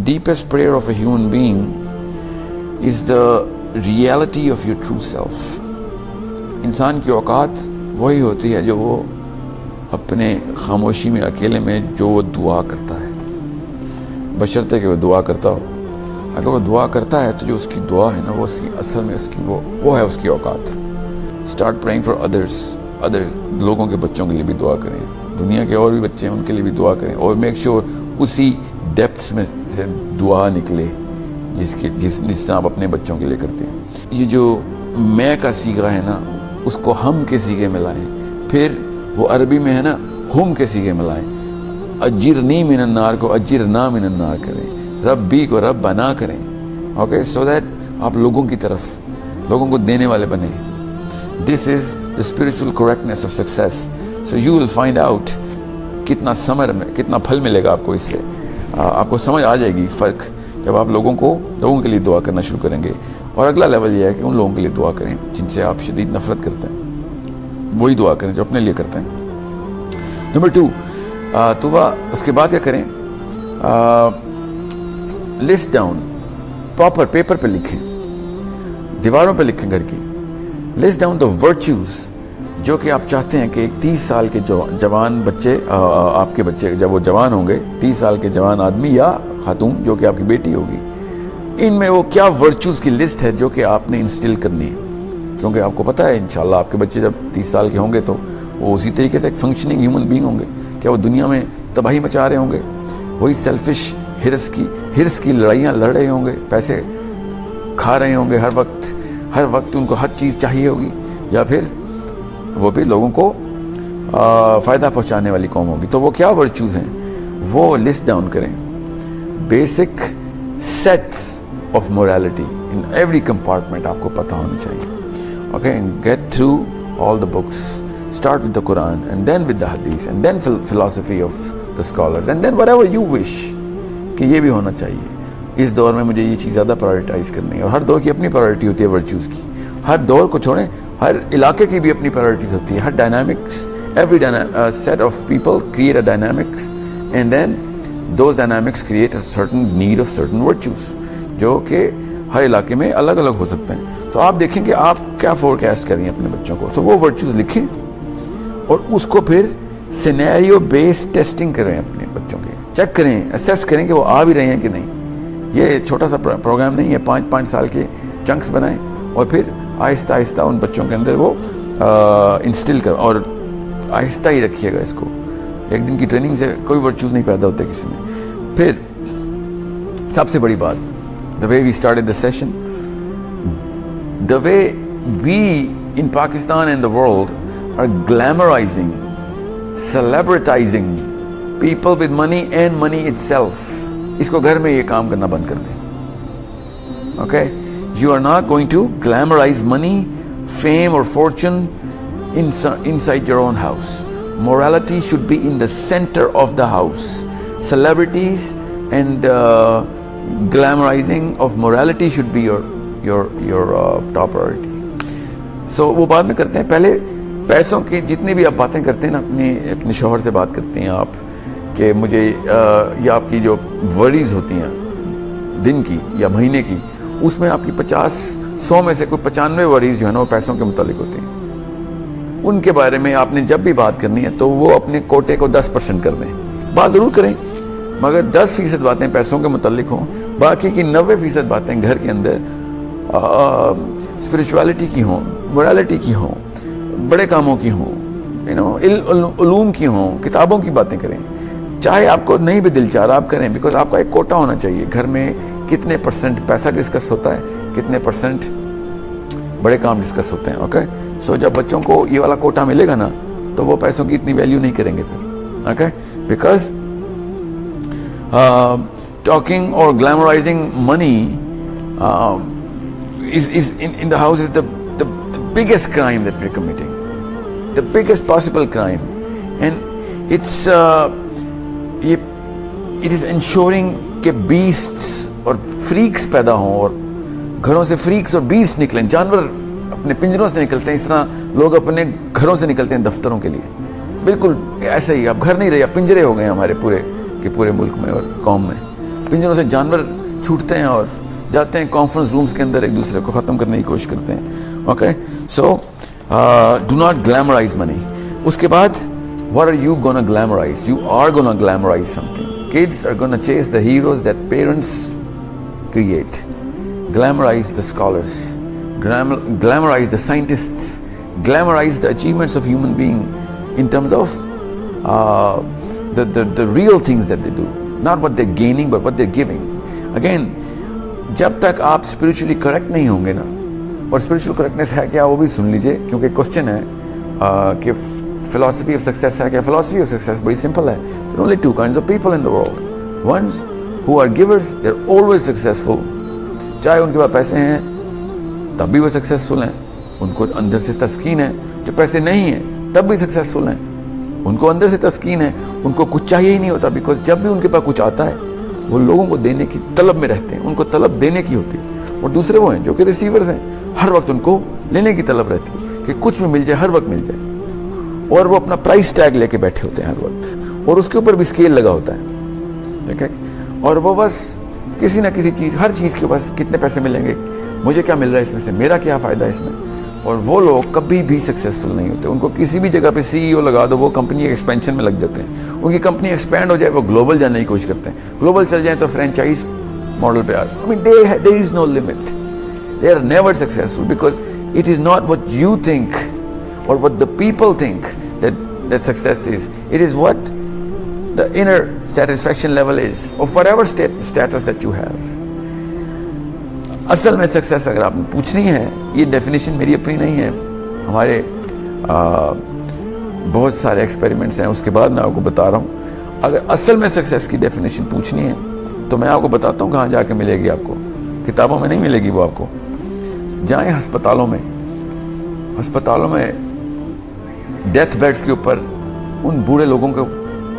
deepest prayer of a human being is the reality of your true self. इंसान की औकात वही होती है जो वो अपने खामोशी में अकेले में जो वो दुआ करता है, बशर्ते कि वो दुआ करता हो. अगर वो दुआ करता है तो जो उसकी दुआ है ना वो उसकी असल में उसकी वो है उसकी औकात. Start praying for others. Other लोगों के बच्चों के लिए भी दुआ करें, दुनिया के और भी बच्चे हैं उनके लिए भी दुआ करें, और मेक श्योर उसी डेप्थ्स में से दुआ निकले जिस तरह आप अपने बच्चों के लिए करते हैं. ये जो मैं का सीगा है ना उसको हम के सीगे में लाएं. फिर वो अरबी में है ना हम के सीगे में लाएं. अजिरनी मिनन्नार को अजिरना मिनन्नार करें, रब्बी को रब बना करें. ओके, सो दैट आप लोगों की तरफ लोगों को देने वाले बने. This is the spiritual correctness of success. So you will find out कितना समर में कितना फल मिलेगा आपको. इससे आपको समझ आ जाएगी फ़र्क जब आप लोगों के लिए दुआ करना शुरू करेंगे. और अगला लेवल ये है कि उन लोगों के लिए दुआ करें जिनसे आप शदीद नफरत करते हैं, वही दुआ करें जो अपने लिए करते हैं. नंबर 2, तौबा. उसके बाद क्या करें? लिस्ट डाउन, प्रॉपर पेपर पे लिखें, दीवारों पे लिखें घर की. लिस्ट डाउन द वर्च्यूज जो कि आप चाहते हैं कि एक 30 साल के जवान बच्चे, आपके बच्चे जब वो जवान होंगे, 30 साल के जवान आदमी या खातून जो कि आपकी बेटी होगी, इनमें वो क्या वर्च्यूज़ की लिस्ट है जो कि आपने इंस्टिल करनी है. क्योंकि आपको पता है इंशाल्लाह आपके बच्चे जब 30 साल के होंगे तो वो उसी तरीके से एक फंक्शनिंग ह्यूमन बीइंग होंगे. क्या वो दुनिया में तबाही मचा रहे होंगे? वही सेल्फिश हिर्स की लड़ाइयाँ लड़ रहे होंगे, पैसे खा रहे होंगे हर वक्त उनको हर चीज़ चाहिए होगी, या फिर वो भी लोगों को फ़ायदा पहुँचाने वाली कौम होगी. तो वो क्या वर्च्यूज़ हैं वो लिस्ट डाउन करें. Basic sets of morality in every compartment आपको पता होनी चाहिए. Okay, get through all the books. Start with the Quran and then with the hadith and then philosophy of the scholars and then whatever you wish कि ये भी होना चाहिए. इस दौर में मुझे ये चीज़ ज़्यादा प्रायोरिटाइज करनी है. और हर दौर की अपनी प्रायोरिटी होती है वर्च्यूज़ की. हर दौर को छोड़ें, हर इलाके की भी अपनी प्रायोरिटीज होती है. हर dynamics, every set of people create a dynamics and then those dynamics create a certain need of certain virtues जो कि हर इलाके में अलग अलग हो सकते हैं. तो आप देखें कि आप क्या फोरकास्ट करेंगे अपने बच्चों को, तो वो वर्च्यूज़ लिखें और उसको फिर सिनेरियो बेस्ड टेस्टिंग करें अपने बच्चों के. चेक करें, असेस करें कि वो आ भी रहे हैं कि नहीं. ये छोटा सा प्रोग्राम नहीं है, 5-5 साल के चंक्स बनाएं और फिर आहिस्ता आहिस्ता उन बच्चों के अंदर वो इंस्टिल कर, और आहिस्ता ही रखिएगा इसको. एक दिन की ट्रेनिंग से कोई वर्च्यूज़ नहीं पैदा होते किसी में. फिर सबसे बड़ी बात, the way we started the session, the way we in Pakistan and the world are glamorising, celebritising people with money and money itself. इसको घर में ये काम करना बंद कर दें. Okay, you are not going to glamorize money, fame or fortune inside your own house. Morality should be in the center of the house. Celebrities and glamorizing of morality should be your top priority. So वो बाद में करते हैं. पहले पैसों की जितनी भी आप बातें करते हैं ना, अपने शौहर से बात करते हैं आप कि मुझे या आपकी जो वरीज होती हैं दिन की या महीने की, उसमें आपकी 50-100 में से कोई 95 वरीज जो है ना वो पैसों के मुतालिक होती हैं. उनके बारे में आपने जब भी बात करनी है तो वो अपने कोटे को 10% कर दें. बात ज़रूर करें मगर 10% बातें पैसों के मुतालिक हों, बाकी की 90% बातें घर के अंदर स्पिरिचुअलिटी की हों, मोरालिटी की हों, बड़े कामों की हों, उलूम की हों, किताबों की बातें करें. चाहे आपको नहीं भी दिल चाह रहा आप करें, बिकॉज आपका एक कोटा होना चाहिए. घर में कितने % पैसा डिस्कस होता है, कितने % बड़े काम डिस्कस होते हैं. ओके, सो जब बच्चों को ये वाला कोटा मिलेगा ना तो वो पैसों की इतनी वैल्यू नहीं करेंगे फिर. ओके, बिकॉज टॉकिंग और glamorising money is in the house is the biggest crime that we're committing, the biggest possible crime, and it is ensuring कि beasts और freaks पैदा हों और घरों से freaks और beasts निकलें. जानवर अपने पिंजरों से निकलते हैं, इस तरह लोग अपने घरों से निकलते हैं दफ्तरों के लिए. बिल्कुल ऐसा ही, अब घर नहीं रहे, अब पिंजरे हो गए हमारे पूरे के पूरे मुल्क में और कौम में. पिंजरों से जानवर छूटते हैं और जाते हैं कॉन्फ्रेंस रूम्स के अंदर एक दूसरे को ख़त्म करने की कोशिश करते हैं. Okay, so do not glamorise money. उसके बाद what are you gonna glamorize? You are gonna glamorize something. Kids are gonna chase the heroes that parents create. Glamorize the scholars, glamorize the scientists, glamorize the achievements of human being in terms of the real things that they do, not what they're gaining but what they're giving. Again, जब तक आप spiritually correct नहीं होंगे ना, और spiritual correctness है क्या वो भी सुन लीजिए, क्योंकि क्वेश्चन है कि philosophy of success है क्या. philosophy of success बड़ी simple है. there are only two kinds of people in the world. ones who are givers, they're always successful. चाहे उनके पास पैसे हैं तब भी वो सक्सेसफुल हैं, उनको अंदर से तस्कीन है. जो पैसे नहीं हैं तब भी सक्सेसफुल हैं, उनको अंदर से तस्कीन है, उनको कुछ चाहिए ही नहीं होता. बिकॉज जब भी उनके पास कुछ आता है वो लोगों को देने की तलब में रहते हैं, उनको तलब देने की होती है. और दूसरे वो हैं जो कि रिसीवर्स हैं, हर वक्त उनको लेने की तलब रहती है कि कुछ भी मिल जाए, हर वक्त मिल जाए. और वो अपना प्राइस टैग लेके बैठे होते हैं हर वक्त, और उसके ऊपर भी स्केल लगा होता है. ठीक है, और वो बस किसी ना किसी चीज़, हर चीज़ के बस कितने पैसे मिलेंगे, मुझे क्या मिल रहा है इसमें से, मेरा क्या फ़ायदा है इसमें. और वो लोग कभी भी सक्सेसफुल नहीं होते. उनको किसी भी जगह पे CEO लगा दो, वो कंपनी एक्सपेंशन में लग जाते हैं. उनकी कंपनी एक्सपैंड हो जाए वो ग्लोबल जाने की कोशिश करते हैं, ग्लोबल चल जाए तो फ्रेंचाइज मॉडल पे आ रहे. I mean there is no limit. They are never successful because it is not what you think or what the people think that success is. It is what the inner satisfaction level is of whatever status that you have. असल में success अगर आपने पूछनी है, ये definition मेरी अपनी नहीं है, हमारे बहुत सारे एक्सपेरिमेंट्स हैं, उसके बाद मैं आपको बता रहा हूँ. अगर असल में सक्सेस की डेफिनेशन पूछनी है तो मैं आपको बताता हूँ कहाँ जाके मिलेगी. आपको किताबों में नहीं मिलेगी वो. आपको जाएं हस्पतालों में डेथ बेड्स के ऊपर उन बूढ़े लोगों को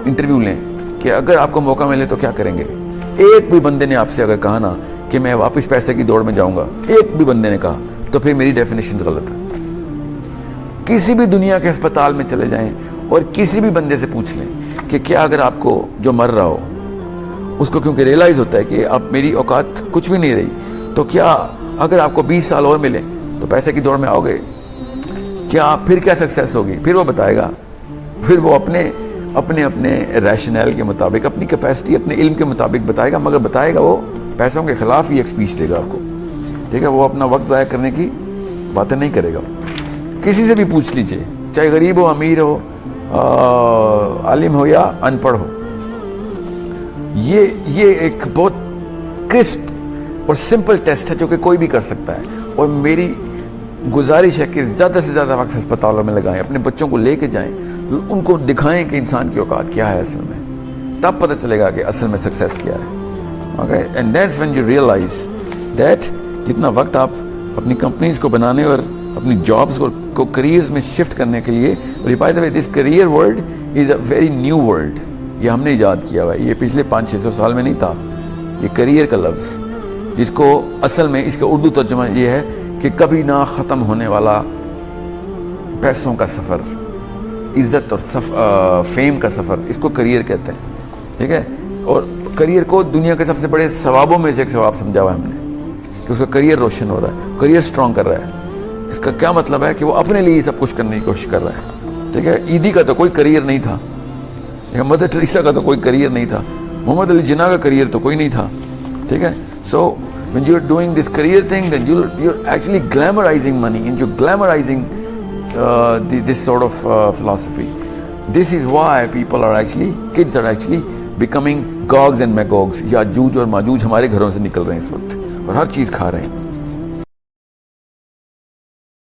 इंटरव्यू लें कि अगर आपको मौका मिले तो क्या करेंगे. एक भी बंदे ने आपसे अगर कहा ना कि मैं वापस पैसे की दौड़ में जाऊंगा, एक भी बंदे ने कहा, तो फिर मेरी डेफिनेशन गलत है. किसी भी दुनिया के अस्पताल में चले जाएं और किसी भी बंदे से पूछ लें कि क्या अगर आपको जो मर रहा हो उसको, क्योंकि रियलाइज होता है कि अब मेरी औकात कुछ भी नहीं रही, तो क्या अगर आपको 20 साल और मिले तो पैसे की दौड़ में आओगे, क्या फिर क्या सक्सेस होगी. फिर वो बताएगा, फिर वो अपने रैशनल के मुताबिक, अपनी कैपेसिटी, अपने इल्म के मुताबिक बताएगा, मगर बताएगा वो पैसों के खिलाफ ही एक स्पीच देगा आपको. ठीक है, वो अपना वक्त ज़ाया करने की बातें नहीं करेगा. किसी से भी पूछ लीजिए, चाहे गरीब हो, अमीर हो, आलिम हो या अनपढ़ हो, ये एक बहुत क्रिस्प और सिंपल टेस्ट है जो कि कोई भी कर सकता है. और मेरी गुजारिश है कि ज़्यादा से ज़्यादा वक्त अस्पतालों में लगाएं, अपने बच्चों को लेके जाएं, उनको दिखाएं कि इंसान की औकात क्या है असल में. तब पता चलेगा कि असल में सक्सेस क्या है. Okay, and that's when you realise that जितना वक्त आप अपनी कंपनीज को बनाने और अपनी जॉब्स को करियर्स में शिफ्ट करने के लिए. By the way, this career word is a very new word. ये हमने ईजाद किया हुआ है, ये पिछले 500-600 साल में नहीं था. ये करियर का लफ्ज़, इसको असल में इसका उर्दू तर्जुमा ये है कि कभी ना ख़त्म होने वाला पैसों का सफ़र, इज़्ज़त और फेम का सफ़र, इसको करियर कहते हैं. ठीक है, और करियर को दुनिया के सबसे बड़े सवाबों में से एक सवाब समझा हुआ है हमने कि उसका करियर रोशन हो रहा है, करियर स्ट्रॉन्ग कर रहा है. इसका क्या मतलब है कि वो अपने लिए सब कुछ करने की कोशिश कर रहा है. ठीक है, ईदी का तो कोई करियर नहीं था, मदर टेरेसा का तो कोई करियर नहीं था, मोहम्मद अली जिन्ना का करियर तो कोई नहीं था. ठीक है, सो when you're doing this career thing, then you're actually glamorizing money and you're glamorizing this sort of philosophy. This is why kids are actually becoming Gogs and Magogs. Yajuj और माजूज हमारे घरों से निकल रहे हैं इस वक्त और हर चीज़ खा रहे हैं.